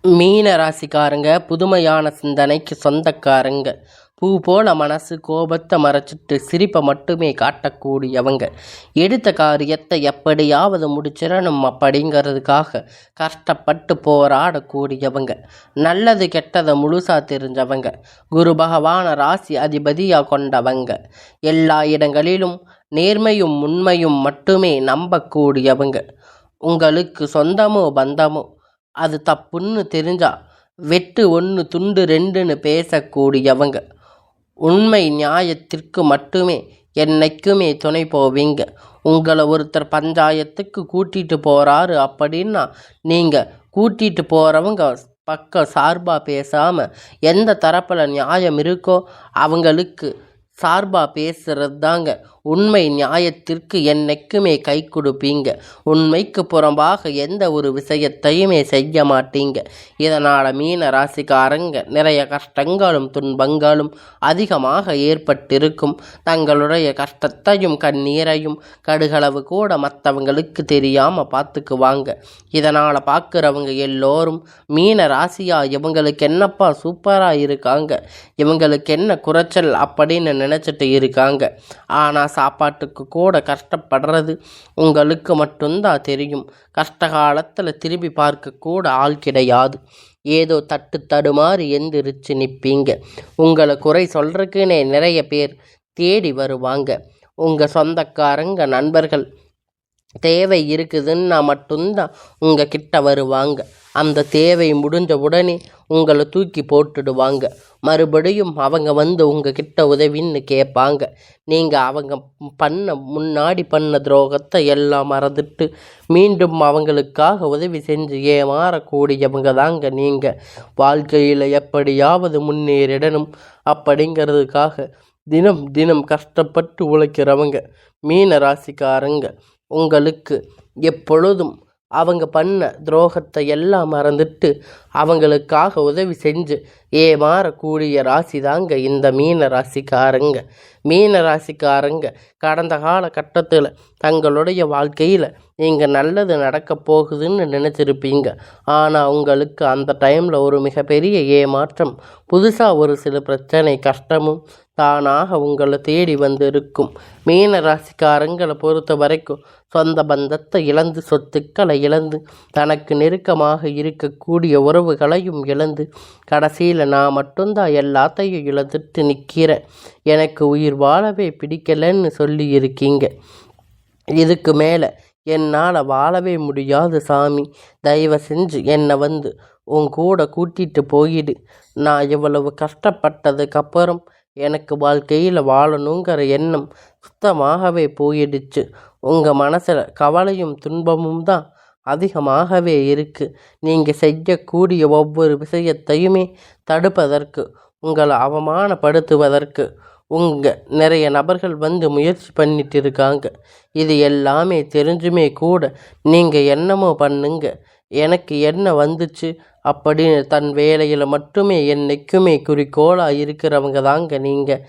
மீன ராசிக்காரங்க புதுமையான சிந்தனைக்கு சொந்தக்காரங்க. பூ போல மனசு கோபத்தை மறைச்சிட்டு சிரிப்பை மட்டுமே காட்டக்கூடியவங்க. எடுத்த காரியத்தை எப்படியாவது முடிச்சிடணும் அப்படிங்கிறதுக்காக கஷ்டப்பட்டு போராடக்கூடியவங்க. நல்லது கெட்டதை முழுசா தெரிஞ்சவங்க. குரு பகவான ராசி அதிபதியாக கொண்டவங்க. எல்லா இடங்களிலும் நேர்மையும் உண்மையும் மட்டுமே நம்பக்கூடியவங்க. உங்களுக்கு சொந்தமோ பந்தமோ அது தப்புன்னு தெரிஞ்சா வெட்டு ஒன்று துண்டு ரெண்டுன்னு பேசக்கூடியவங்க. உண்மை நியாயத்திற்கு மட்டுமே என்னைக்குமே துணை போவீங்க. உங்களை ஒருத்தர் பஞ்சாயத்துக்கு கூட்டிகிட்டு போகிறாரு அப்படின்னா நீங்கள் கூட்டிகிட்டு போகிறவங்க பக்கம் சார்பாக பேசாமல் எந்த தரப்பில் நியாயம் இருக்கோ அவங்களுக்கு சார்பாக பேசுகிறது தாங்க உண்மை. நியாயத்திற்கு என்னைக்குமே கை கொடுப்பீங்க. உண்மைக்கு புறம்பாக எந்த ஒரு விஷயத்தையுமே செய்ய மாட்டீங்க. இதனால் மீன ராசிக்காரங்க நிறைய கஷ்டங்களும் துன்பங்களும் அதிகமாக ஏற்பட்டிருக்கும். தங்களுடைய கஷ்டத்தையும் கண்ணீரையும் கடுகளவு கூட மற்றவங்களுக்கு தெரியாமல் பார்த்துக்குவாங்க. இதனால் பார்க்குறவங்க எல்லோரும் மீன ராசியா இவங்களுக்கு என்னப்பா சூப்பராக இருக்காங்க, இவங்களுக்கு என்ன குறைச்சல் அப்படின்னு நினச்சிட்டு இருக்காங்க. ஆனால் சாப்பாட்டுக்கு கூட கஷ்டப்படுறது உங்களுக்கு மட்டும்தான் தெரியும். கஷ்ட காலத்தில் திரும்பி பார்க்க கூட ஆள் கிடையாது. ஏதோ தட்டு தடுமாறி எந்திரிச்சு நிற்பீங்க. உங்களை குறை சொல்கிறதுக்குன்னே நிறைய பேர் தேடி வருவாங்க. உங்கள் சொந்தக்காரங்க நண்பர்கள் தேவை இருக்குதுன்னா மட்டும்தான் உங்கள் கிட்ட வருவாங்க. அந்த தேவை முடிஞ்ச உடனே உங்களை தூக்கி போட்டுடுவாங்க. மறுபடியும் அவங்க வந்து உங்கள் கிட்ட உதவின்னு கேட்பாங்க. நீங்கள் அவங்க முன்னாடி பண்ண துரோகத்தை எல்லாம் மறந்துட்டு மீண்டும் அவங்களுக்காக உதவி செஞ்சு ஏமாறக்கூடியவங்க தாங்க நீங்கள். வாழ்க்கையில் எப்படியாவது முன்னேறிடணும் அப்படிங்கிறதுக்காக தினம் தினம் கஷ்டப்பட்டு உழைக்கிறவங்க மீன ராசிக்காரங்க. உங்களுக்கு எப்பொழுதும் அவங்க பண்ண துரோகத்தை எல்லாம் மறந்துட்டு அவங்களுக்காக உதவி செஞ்சு ஏமாறக்கூடிய ராசி தாங்க இந்த மீன ராசிக்காரங்க. மீன ராசிக்காரங்க கடந்த காலகட்டத்தில் தங்களுடைய வாழ்க்கையில் நீங்கள் நல்லது நடக்க போகுதுன்னு நினச்சிருப்பீங்க. ஆனால் உங்களுக்கு அந்த டைமில் ஒரு மிகப்பெரிய ஏமாற்றம், புதுசாக ஒரு சில பிரச்சனை கஷ்டமும் தானாக உங்களை தேடி வந்து இருக்கும். மீன ராசிக்காரங்களை பொறுத்த வரைக்கும் சொந்த பந்தத்தை இழந்து, சொத்துக்களை இழந்து, தனக்கு நெருக்கமாக இருக்கக்கூடிய உறவுகளையும் இழந்து, கடைசியில் நான் மட்டும்தான் எல்லாத்தையும் இழந்துட்டு நிற்கிறேன், எனக்கு உயிர் வாழவே பிடிக்கலன்னு சொல்லி இருக்கீங்க. இதுக்கு மேலே என்னால் வாழவே முடியாது சாமி, தயவு செஞ்சு என்னை வந்து உன் கூட கூட்டிகிட்டு போயிடு. நான் இவ்வளவு கஷ்டப்பட்டதுக்கப்புறம் எனக்கு வாழ்க்கையில் வாழணுங்கிற எண்ணம் சுத்தமாகவே போயிடுச்சு. உங்கள் மனசில் கவலையும் துன்பமும் தான் அதிகமாகவே இருக்குது. நீங்கள் செய்யக்கூடிய ஒவ்வொரு விஷயத்தையுமே தடுப்பதற்கு, உங்களை அவமானப்படுத்துவதற்கு நிறைய நபர்கள் வந்து முயற்சி பண்ணிட்டு இருக்காங்க. இது எல்லாமே தெரிஞ்சுமே கூட நீங்கள் என்னமோ பண்ணுங்க, எனக்கு என்ன வந்துச்சு அப்படின்னு தன் வேலையில் மட்டுமே என்னைக்குமே குறிக்கோளாக இருக்கிறவங்க தாங்க நீங்கள்.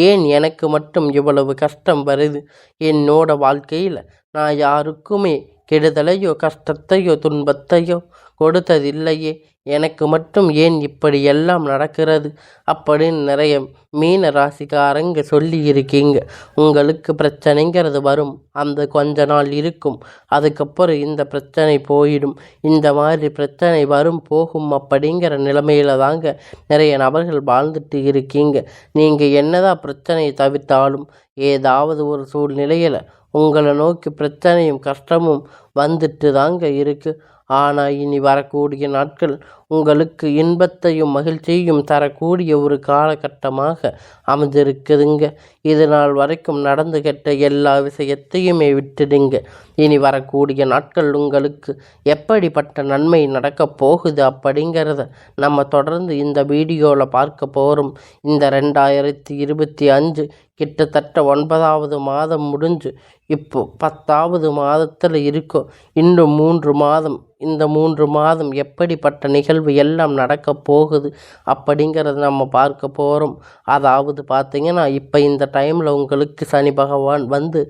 ஏன் எனக்கு மட்டும் இவ்வளவு கஷ்டம் வருது? என்னோட வாழ்க்கையில் நான் யாருக்குமே கெடுதலையோ கஷ்டத்தையோ துன்பத்தையோ கொடுத்ததில்லையே, எனக்கு மட்டும் ஏன் இப்படி எல்லாம் நடக்கிறது அப்படின்னு நிறைய மீன ராசிக்காரங்க சொல்லி இருக்கீங்க. உங்களுக்கு பிரச்சனைங்கிறது வரும், அந்த கொஞ்ச நாள் இருக்கும், அதுக்கப்புறம் இந்த பிரச்சனை போயிடும். இந்த மாதிரி பிரச்சனை வரும் போகும் அப்படிங்கிற நிலைமையில தாங்க நிறைய நபர்கள் வாழ்ந்துட்டு இருக்கீங்க. நீங்கள் என்னதான் பிரச்சனையை தவிர்த்தாலும் ஏதாவது ஒரு சூழ்நிலையில் உங்களை நோக்கி பிரச்சனையும் கஷ்டமும் வந்துட்டு தாங்க இருக்குது. ஆனால் இனி வரக்கூடிய நாட்கள் உங்களுக்கு இன்பத்தையும் மகிழ்ச்சியையும் தரக்கூடிய ஒரு காலகட்டமாக அமைஞ்சிருக்குதுங்க. இது நாள் வரைக்கும் நடந்து கெட்ட எல்லா விஷயத்தையுமே விட்டுடுங்க. இனி வரக்கூடிய நாட்கள் உங்களுக்கு எப்படிப்பட்ட நன்மை நடக்கப் போகுது அப்படிங்கிறத நம்ம தொடர்ந்து இந்த வீடியோவில் பார்க்க போகிறோம். இந்த 2025 கிட்டத்தட்ட 9வது மாதம் முடிஞ்சு இப்போ 10வது மாதத்தில் இருக்கோம். இன்னும் 3 மாதம். இந்த 3 மாதம் எப்படிப்பட்ட நிகழ்வு எல்லாம் நடக்க போகுது அப்படிங்கிறத நம்ம பார்க்க போகிறோம். அதாவது பார்த்திங்கன்னா இப்போ இந்த டைமில் உங்களுக்கு சனி பகவான் வந்து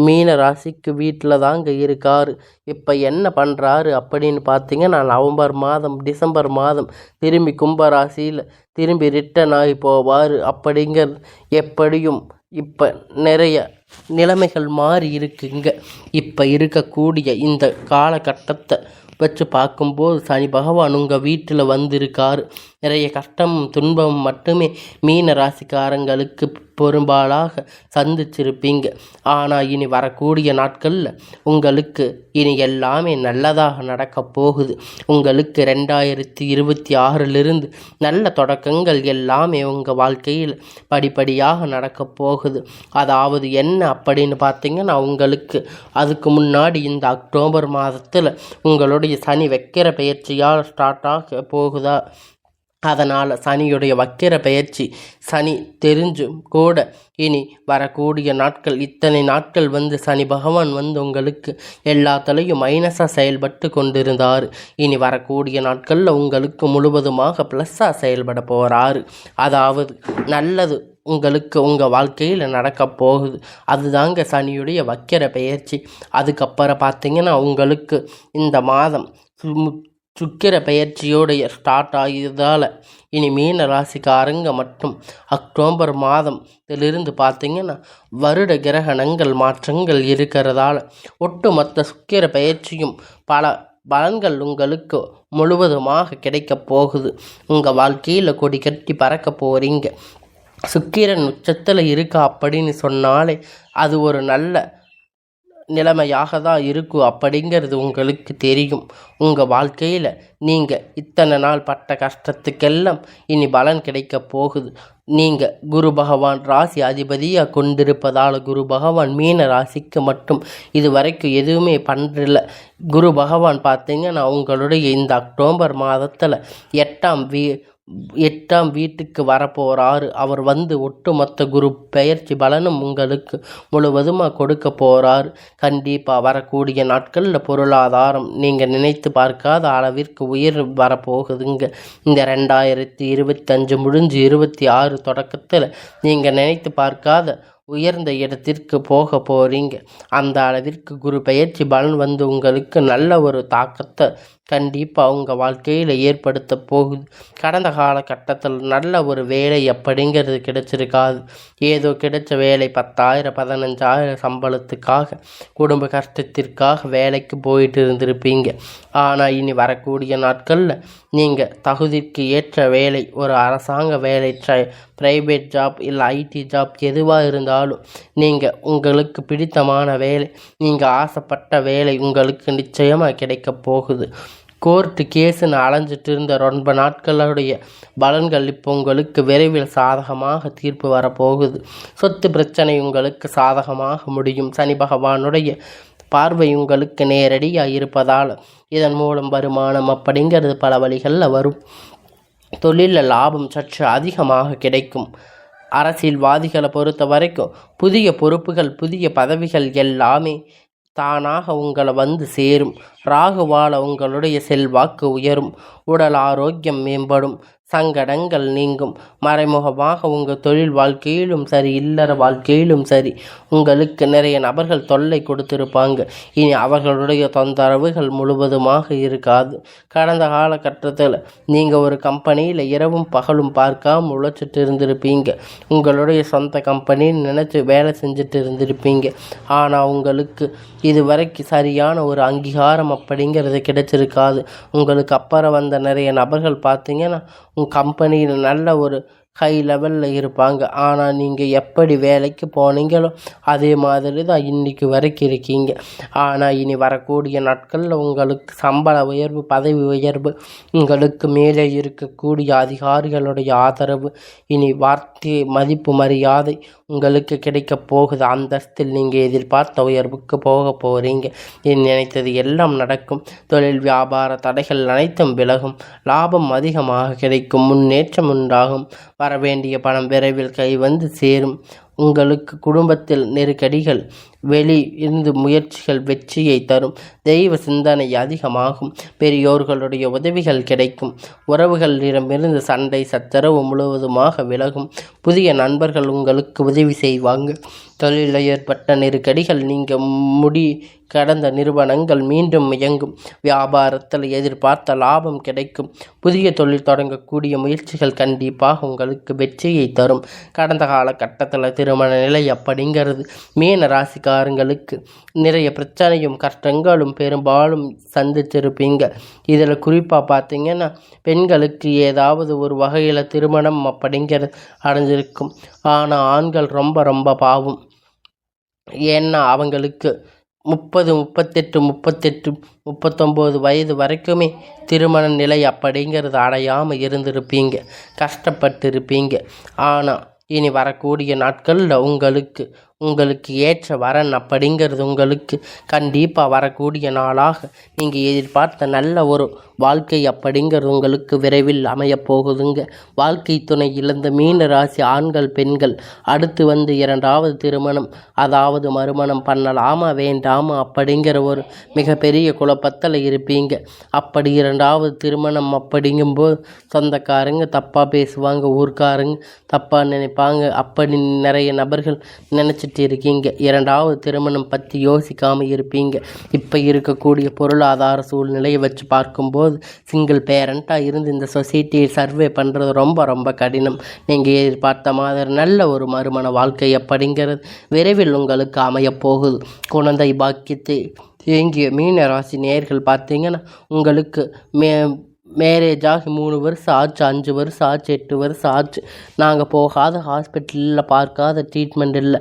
மீன ராசிக்கு வீட்டில் தாங்க இருக்கார். இப்போ என்ன பண்ணுறாரு அப்படின்னு பார்த்திங்கன்னா நவம்பர் மாதம் டிசம்பர் மாதம் திரும்பி கும்பராசியில் திரும்பி ரிட்டர்ன் ஆகி போவார். அப்படிங்கிறது எப்படியும் இப்போ நிறைய நிலைமைகள் மாறி இருக்குங்க. இப்போ இருக்கக்கூடிய இந்த காலகட்டத்தை வச்சு பார்க்கும்போது சனி பகவான் உங்கள் வீட்டில் வந்திருக்காரு. நிறைய கஷ்டமும் துன்பமும் மட்டுமே மீன ராசிக்காரங்களுக்கு பெரும்பாலாக சந்திச்சிருப்பீங்க. ஆனால் இனி வரக்கூடிய நாட்களில் உங்களுக்கு இனி எல்லாமே நல்லதாக நடக்க போகுது. உங்களுக்கு 2026 நல்ல தொடக்கங்கள் எல்லாமே உங்கள் வாழ்க்கையில் படிப்படியாக நடக்க போகுது. அதாவது என்ன அப்படின்னு பார்த்தீங்கன்னா உங்களுக்கு அதுக்கு முன்னாடி இந்த அக்டோபர் மாதத்தில் உங்களுடைய சனி வக்கிர பெயர்ச்சியால் ஸ்டார்ட் ஆக போகுதா. அதனால் சனியுடைய வக்கிர பெயர்ச்சி சனி தெரிஞ்சும் கூட இனி வரக்கூடிய நாட்கள் இத்தனை நாட்கள் வந்து சனி பகவான் வந்து உங்களுக்கு எல்லாத்துலேயும் மைனஸாக செயல்பட்டு கொண்டிருந்தார். இனி வரக்கூடிய நாட்களில் உங்களுக்கு முழுவதுமாக ப்ளஸ்ஸாக செயல்பட போகிறாரு. அதாவது நல்லது உங்களுக்கு உங்கள் வாழ்க்கையில் நடக்க போகுது. அதுதாங்க சனியுடைய வக்கிர பெயர்ச்சி. அதுக்கப்புறம் பார்த்திங்கன்னா உங்களுக்கு இந்த மாதம் சுக்கிர பெயர்ச்சியோடைய ஸ்டார்ட் ஆகியதால் இனி மீன ராசிக்காரங்க மட்டும் அக்டோபர் மாதத்திலிருந்து பார்த்திங்கன்னா வருட கிரகணங்கள் மாற்றங்கள் இருக்கிறதால ஒட்டுமொத்த சுக்கிர பெயர்ச்சியும் பல பலன்கள் உங்களுக்கு முழுவதுமாக கிடைக்க போகுது. உங்கள் வாழ்க்கையில் கொடி கட்டி பறக்க போகிறீங்க. சுக்கிரன் உச்சத்தில் இருக்கா அப்படின்னு சொன்னாலே அது ஒரு நல்ல நிலைமையாக தான் இருக்கும் அப்படிங்கிறது உங்களுக்கு தெரியும். உங்கள் வாழ்க்கையில் நீங்கள் இத்தனை நாள் பட்ட கஷ்டத்துக்கெல்லாம் இனி பலன் கிடைக்க போகுது. நீங்கள் குரு பகவான் ராசி அதிபதியாக கொண்டிருப்பதால் குரு பகவான் மீன ராசிக்கு மட்டும் இது வரைக்கும் எதுவுமே பண்ணுறதில்ல. குரு பகவான் பார்த்தீங்கன்னா உங்களுடைய இந்த அக்டோபர் மாதத்தில் 8ஆம் வீட்டுக்கு வரப்போகிறாரு. அவர் வந்து ஒட்டுமொத்த குரு பெயர்ச்சி பலனும் உங்களுக்கு முழுவதுமாக கொடுக்க போகிறாரு. கண்டிப்பாக வரக்கூடிய நாட்களில் பொருளாதாரம் நீங்கள் நினைத்து பார்க்காத அளவிற்கு உயர் வரப்போகுதுங்க. இந்த 2025 முடிஞ்சு 26 தொடக்கத்தில் நீங்கள் நினைத்து பார்க்காத உயர்ந்த இடத்திற்கு போக போகிறீங்க. அந்த அளவிற்கு குரு பெயர்ச்சி பலன் வந்து உங்களுக்கு நல்ல ஒரு தாக்கத்தை கண்டிப்பாக உங்கள் வாழ்க்கையில் ஏற்படுத்த போகுது. கடந்த காலகட்டத்தில் நல்ல ஒரு வேலை அப்படிங்கிறது கிடைச்சிருக்காது. ஏதோ கிடைச்ச வேலை 10,000 15,000 சம்பளத்துக்காக குடும்ப கஷ்டத்திற்காக வேலைக்கு போயிட்டு இருந்திருப்பீங்க. ஆனால் இனி வரக்கூடிய நாட்களில் நீங்கள் தகுதிக்கு ஏற்ற வேலை, ஒரு அரசாங்க வேலை, ப்ரைவேட் ஜாப் இல்லை ஐடி ஜாப் எதுவாக இருந்தாலும் நீங்கள் உங்களுக்கு பிடித்தமான வேலை, நீங்கள் ஆசைப்பட்ட வேலை உங்களுக்கு நிச்சயமாக கிடைக்க போகுது. கோர்ட்டு கேஸுன்னு அலைஞ்சிட்டு இருந்த ரொம்ப நாட்களுடைய பலன்கள் இப்போ உங்களுக்கு விரைவில் சாதகமாக தீர்ப்பு வரப்போகுது. சொத்து பிரச்சனை உங்களுக்கு சாதகமாக முடியும். சனி பகவானுடைய பார்வை உங்களுக்கு நேரடியாக இருப்பதால் இதன் மூலம் வருமானம் அப்படிங்கிறது பல வழிகளில் வரும். தொழிலில் லாபம் சற்று அதிகமாக கிடைக்கும். அரசியல்வாதிகளை பொறுத்த வரைக்கும் புதிய பொறுப்புகள் புதிய பதவிகள் எல்லாமே தானாக உங்களை வந்து சேரும். ராகுவால உங்களுடைய செல்வாக்கு உயரும். உடல் ஆரோக்கியம் மேம்படும். சங்கடங்கள் நீங்கும். மறைமுகமாக உங்கள் தொழில் வாழ்க்கையிலும் சரி இல்லற வாழ்க்கையிலும் சரி உங்களுக்கு நிறைய நபர்கள் தொல்லை கொடுத்திருப்பாங்க. இனி அவர்களுடைய தொந்தரவுகள் முழுவதுமாக இருக்காது. கடந்த காலகட்டத்தில் நீங்கள் ஒரு கம்பெனியில் இரவும் பகலும் பார்க்காம உழைச்சிட்டு இருந்திருப்பீங்க. உங்களுடைய சொந்த கம்பெனின்னு நினச்சி வேலை செஞ்சுட்டு இருந்திருப்பீங்க. ஆனால் உங்களுக்கு இதுவரைக்கும் சரியான ஒரு அங்கீகாரம் அப்படிங்கிறது கிடைச்சிருக்காது. உங்களுக்கு அப்புறம் வந்த நிறைய நபர்கள் பார்த்தீங்கன்னா உங்கள் கம்பெனியில் நல்ல ஒரு ஹை லெவலில் இருப்பாங்க. ஆனால் நீங்கள் எப்படி வேலைக்கு போனீங்களோ அதே மாதிரி தான் இன்றைக்கி வரைக்கும் இருக்கீங்க. ஆனால் இனி வரக்கூடிய நாட்களில் உங்களுக்கு சம்பள உயர்வு, பதவி உயர்வு, உங்களுக்கு மேலே இருக்கக்கூடிய அதிகாரிகளுடைய ஆதரவு, இனி வார்த்தை மதிப்பு மரியாதை உங்களுக்கு கிடைக்க போகுது. அந்தஸ்தில் நீங்கள் எதிர்பார்த்த உயர்வுக்கு போக போகிறீங்க. நினைத்தது எல்லாம் நடக்கும். தொழில் வியாபார தடைகள் அனைத்தும் விலகும். லாபம் அதிகமாக கிடைக்கும். முன்னேற்றம் உண்டாகும். வரவேண்டிய பணம் விரைவில் கை வந்து சேரும். உங்களுக்கு குடும்பத்தில் நெருக்கடிகள் வெளி இருந்து முயற்சிகள் வெற்றியை தரும். தெய்வ சிந்தனை அதிகமாகும். பெரியோர்களுடைய உதவிகள் கிடைக்கும். உறவுகளிடமிருந்து சண்டை சச்சரவு முழுவதுமாக விலகும். புதிய நண்பர்கள் உங்களுக்கு உதவி செய்வாங்க. தொழிலில் ஏற்பட்ட நெருக்கடிகள் நீங்க கடந்த நிறுவனங்கள் மீண்டும் இயங்கும். வியாபாரத்தில் எதிர்பார்த்த லாபம் கிடைக்கும். புதிய தொழில் தொடங்கக்கூடிய முயற்சிகள் கண்டிப்பாக உங்களுக்கு வெற்றியை தரும். கடந்த காலகட்டத்தில் திருமண நிலை அப்படிங்கிறது மீன ராசிக்காரங்களுக்கு நிறைய பிரச்சனையும் கஷ்டங்களும் பெரும்பாலும் சந்திச்சிருப்பீங்க. இதில் குறிப்பாக பார்த்தீங்கன்னா பெண்களுக்கு ஏதாவது ஒரு வகையில் திருமணம் அப்படிங்கிறது அடைஞ்சிருக்கும். ஆனால் ஆண்கள் ரொம்ப ரொம்ப பாவம். ஏன்னா அவங்களுக்கு 30, 38, 39 வயது வரைக்குமே திருமண நிலை அப்படிங்கிறது அடையாமல் இருந்திருப்பீங்க. கஷ்டப்பட்டு இருப்பீங்க. ஆனால் இனி வரக்கூடிய நாட்களில் உங்களுக்கு ஏற்ற வரன் அப்படிங்கிறது உங்களுக்கு கண்டிப்பாக வரக்கூடிய நாளாக நீங்கள் எதிர்பார்த்த நல்ல ஒரு வாழ்க்கை அப்படிங்கிறது உங்களுக்கு விரைவில் அமையப் போகுதுங்க. வாழ்க்கை துணை இழந்த மீன ராசி ஆண்கள் பெண்கள் அடுத்து வந்து 2வது திருமணம் அதாவது மறுமணம் பண்ணலாமா வேண்டாமா அப்படிங்கிற ஒரு மிகப்பெரிய குழப்பத்தில் இருப்பீங்க. அப்படி 2வது திருமணம் அப்படிங்கும்போது சொந்தக்காரங்க தப்பாக பேசுவாங்க, ஊர்க்காரங்க தப்பாக நினைப்பாங்க. அப்படி நிறைய நபர்கள் நினச்சிட்டு இருக்கீங்க. 2வது திருமணம் பற்றி யோசிக்காமல் இருப்பீங்க. இப்போ இருக்கக்கூடிய பொருளாதார சூழ்நிலையை வச்சு பார்க்கும்போது சிங்கிள் பேரண்ட்டாக இருந்து இந்த சொசைட்டியை சர்வே பண்ணுறது ரொம்ப ரொம்ப கடினம். நீங்கள் எதிர்பார்த்த மாதிரி நல்ல ஒரு மறுமண வாழ்க்கை அப்படிங்கிறது விரைவில் உங்களுக்கு அமையப் போகுது. குழந்தை பாக்கியத்தை ஏங்கிய மீன ராசி நேயர்கள் பார்த்தீங்கன்னா உங்களுக்கு மேரேஜ் ஆகி 3 வருஷம் ஆச்சு, 5 வருஷம் ஆச்சு, 8 வருஷம் ஆச்சு. நாங்கள் போகாத ஹாஸ்பிட்டலில் பார்க்காத ட்ரீட்மெண்ட் இல்லை.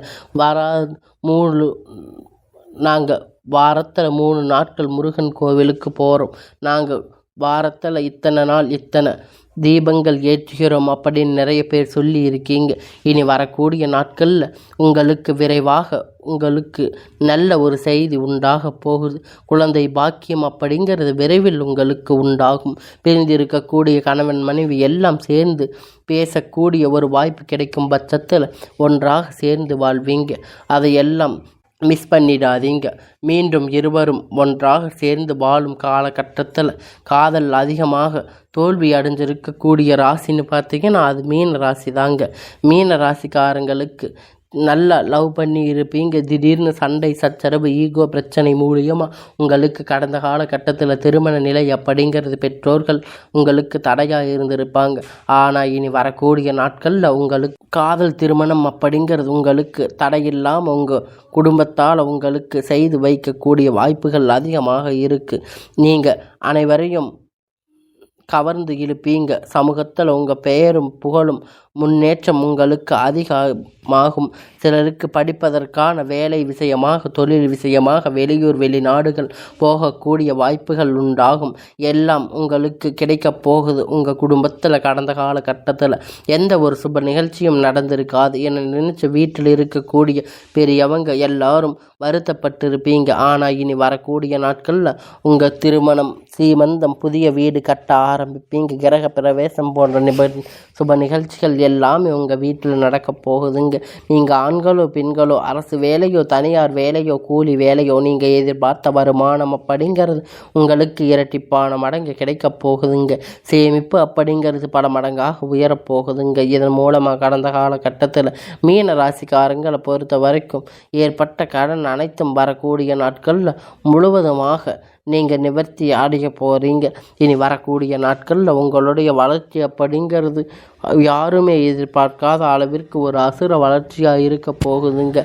நாங்கள் வாரத்தில் 3 நாட்கள் முருகன் கோவிலுக்கு போகிறோம். நாங்கள் வாரத்தில் இத்தனை நாள் இத்தனை தீபங்கள் ஏற்றுகிறோம் அப்படின்னு நிறைய பேர் சொல்லி இருக்கீங்க. இனி வரக்கூடிய நாட்களில் உங்களுக்கு விரைவாக உங்களுக்கு நல்ல ஒரு செய்தி உண்டாக போகுது. குழந்தை பாக்கியம் அப்படிங்கிறது விரைவில் உங்களுக்கு உண்டாகும். பிரிந்திருக்கக்கூடிய கணவன் மனைவி எல்லாம் சேர்ந்து பேசக்கூடிய ஒரு வாய்ப்பு கிடைக்கும் பட்சத்தில் ஒன்றாக சேர்ந்து வாழ்வீங்க. அதையெல்லாம் மிஸ் பண்ணிடாதீங்க. மீண்டும் இருவரும் ஒன்றாக சேர்ந்து வாழும் காலகட்டத்தில் காதல் அதிகமாக தோல்வி அடைஞ்சிருக்கக்கூடிய ராசின்னு பார்த்தீங்கன்னா அது மீன ராசி தாங்க. மீன ராசிக்காரங்களுக்கு நல்லா லவ் பண்ணி இருப்பீங்க. திடீர்னு சண்டை சச்சரவு ஈகோ பிரச்சனை மூலியமாக உங்களுக்கு கடந்த காலகட்டத்தில் திருமண நிலை அப்படிங்கிறது பெற்றோர்கள் உங்களுக்கு தடையாக இருந்திருப்பாங்க. ஆனால் இனி வரக்கூடிய நாட்களில் உங்களுக்கு காதல் திருமணம் அப்படிங்கிறது உங்களுக்கு தடையில்லாமல் உங்கள் குடும்பத்தால் உங்களுக்கு செய்து வைக்கக்கூடிய வாய்ப்புகள் அதிகமாக இருக்குது. நீங்கள் அனைவரையும் கவர்ந்து இழுப்பீங்க. சமூகத்தில் உங்கள் பெயரும் புகழும் முன்னேற்றம் உங்களுக்கு அதிகமாகும். சிலருக்கு படிப்பதற்கான வேலை விஷயமாக தொழில் விஷயமாக வெளியூர் வெளிநாடுகள் போகக்கூடிய வாய்ப்புகள் உண்டாகும். எல்லாம் உங்களுக்கு கிடைக்கப் போகுது. உங்கள் குடும்பத்தில் கடந்த காலகட்டத்தில் எந்த ஒரு சுப நிகழ்ச்சியும் நடந்திருக்காது என நினச்சி வீட்டில் இருக்கக்கூடிய பெரியவங்க எல்லாரும் வருத்தப்பட்டிருப்பீங்க. ஆனால் இனி வரக்கூடிய நாட்களில் உங்கள் திருமணம் சீமந்தம் புதிய வீடு கட்ட ஆரம்பிப்பீங்க. கிரக பிரவேசம் போன்ற சுப நிகழ்ச்சிகள் எல்லாமே உங்கள் வீட்டில் நடக்க போகுதுங்க. நீங்கள் ஆண்களோ பெண்களோ அரசு வேலையோ தனியார் வேலையோ கூலி வேலையோ நீங்கள் எதிர்பார்த்த வருமானம் அப்படிங்கிறது உங்களுக்கு இரட்டிப்பான மடங்கு கிடைக்க போகுதுங்க. சேமிப்பு அப்படிங்கிறது பல மடங்காக உயரப்போகுதுங்க. இதன் மூலமாக கடந்த காலகட்டத்தில் மீன ராசிக்காரங்களை பொறுத்த வரைக்கும் ஏற்பட்ட கடன் அனைத்தும் வரக்கூடிய நாட்களில் முழுவதுமாக நீங்கள் நிவர்த்தி அடைய போகிறீங்க. இனி வரக்கூடிய நாட்களில் உங்களுடைய வளர்ச்சி அப்படிங்கிறது யாருமே எதிர்பார்க்காத அளவிற்கு ஒரு அசுர வளர்ச்சியாக இருக்க போகுதுங்க.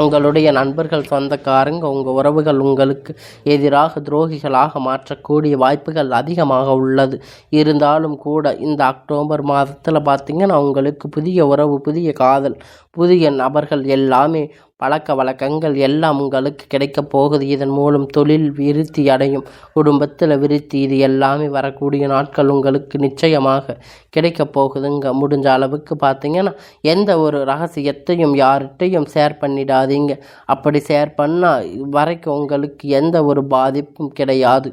உங்களுடைய நண்பர்கள் சொந்தக்காரங்க உங்கள் உறவுகள் உங்களுக்கு எதிராக துரோகிகளாக மாற்றக்கூடிய வாய்ப்புகள் அதிகமாக உள்ளது. இருந்தாலும் கூட இந்த அக்டோபர் மாதத்தில் பார்த்திங்கன்னா உங்களுக்கு புதிய உறவு புதிய காதல் புதிய நபர்கள் எல்லாமே பழக்க வழக்கங்கள் எல்லாம் உங்களுக்கு கிடைக்கப் போகுது. இதன் மூலம் தொழில் விருத்தி அடையும். குடும்பத்தில் விருத்தி இது எல்லாமே வரக்கூடிய நாட்கள் உங்களுக்கு நிச்சயமாக கிடைக்கப் போகுதுங்க. முடிஞ்ச அளவுக்கு பார்த்திங்கன்னா எந்த ஒரு ரகசியத்தையும் யார்கிட்டையும் ஷேர் பண்ணிடாதீங்க. அப்படி ஷேர் பண்ணால் வரைக்கும் உங்களுக்கு எந்த ஒரு பாதிப்பும் கிடையாது.